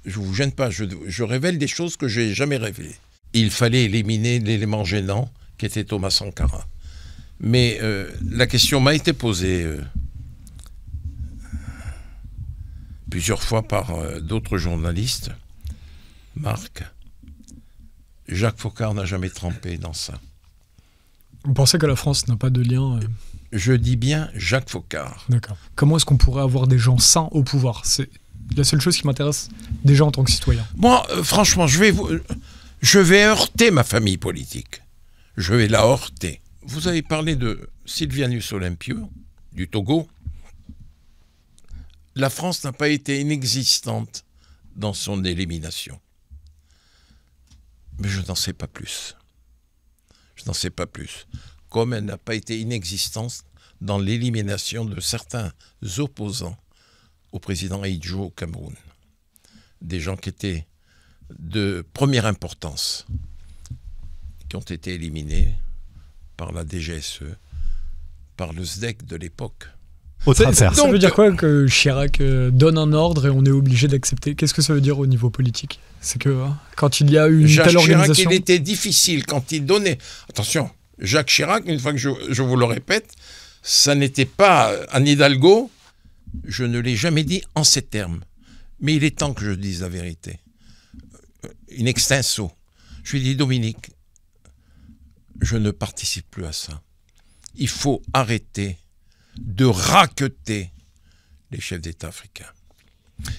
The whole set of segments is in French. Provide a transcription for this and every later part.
je vous gêne pas, je révèle des choses que j'ai jamais révélées. Il fallait éliminer l'élément gênant qui était Thomas Sankara. Mais la question m'a été posée plusieurs fois par d'autres journalistes. Marc, Jacques Foccart n'a jamais trempé dans ça. Vous pensez que la France n'a pas de lien Je dis bien Jacques Foccart. D'accord. Comment est-ce qu'on pourrait avoir des gens sains au pouvoir? C'est la seule chose qui m'intéresse déjà en tant que citoyen. Moi, franchement, je vais heurter ma famille politique. Je vais la heurter. Vous avez parlé de Sylvianus Olympio, du Togo. La France n'a pas été inexistante dans son élimination. Mais je n'en sais pas plus. Je n'en sais pas plus. Comme elle n'a pas été inexistante dans l'élimination de certains opposants au président Ahidjo au Cameroun. Des gens qui étaient de première importance, qui ont été éliminés par la DGSE, par le SDEC de l'époque. Ça veut dire quoi que Chirac donne un ordre et on est obligé d'accepter? Qu'est-ce que ça veut dire au niveau politique? C'est que quand il y a eu une telle organisation... Jacques Chirac, il était difficile quand il donnait... Attention, Jacques Chirac, une fois que je vous le répète, ça n'était pas Anne Hidalgo, je ne l'ai jamais dit en ces termes. Mais il est temps que je dise la vérité. In extenso. Je lui ai dit, Dominique, je ne participe plus à ça. Il faut arrêter de racketter les chefs d'État africains.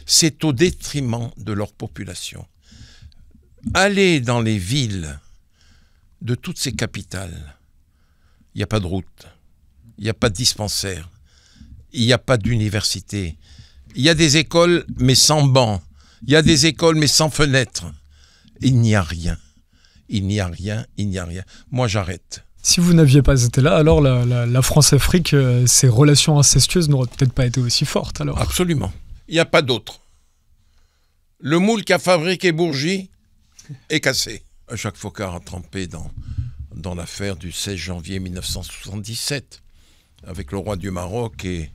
C'est au détriment de leur population. Allez dans les villes de toutes ces capitales, il n'y a pas de route, il n'y a pas de dispensaire, il n'y a pas d'université, il y a des écoles mais sans bancs, il y a des écoles mais sans fenêtres. Il n'y a rien. Il n'y a rien, il n'y a rien. Moi, j'arrête. Si vous n'aviez pas été là, alors la France-Afrique, ces relations incestueuses n'auraient peut-être pas été aussi fortes, alors. Absolument. Il n'y a pas d'autre. Le moule qu'a fabriqué Bourgie est cassé. Jacques Foccart a trempé dans l'affaire du 16 janvier 1977 avec le roi du Maroc et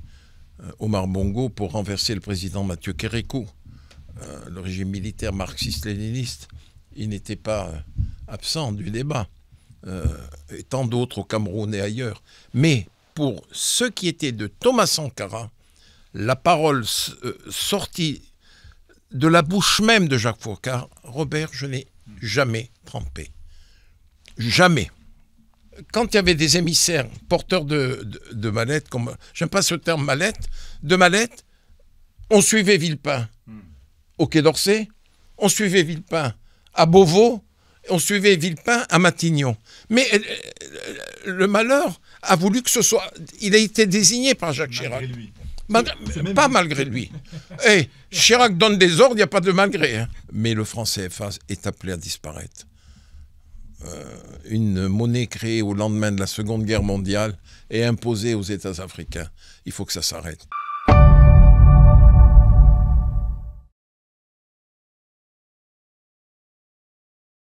Omar Bongo pour renverser le président Mathieu Kérékou. Le régime militaire marxiste-léniniste, il n'était pas absent du débat. Et tant d'autres au Cameroun et ailleurs. Mais pour ce qui était de Thomas Sankara, la parole sortie de la bouche même de Jacques Foccart, Robert, je n'ai jamais trempé. Jamais. Quand il y avait des émissaires porteurs de mallettes, comme j'aime pas ce terme mallette, de mallettes, on suivait Villepin au Quai d'Orsay, on suivait Villepin à Beauvau, on suivait Villepin à Matignon. Mais le malheur a voulu que ce soit... Il a été désigné par Jacques Chirac. Pas malgré lui. Hey, Chirac donne des ordres, il n'y a pas de malgré. Hein. Mais le franc CFA est appelé à disparaître. Une monnaie créée au lendemain de la Seconde Guerre mondiale et imposée aux États africains. Il faut que ça s'arrête.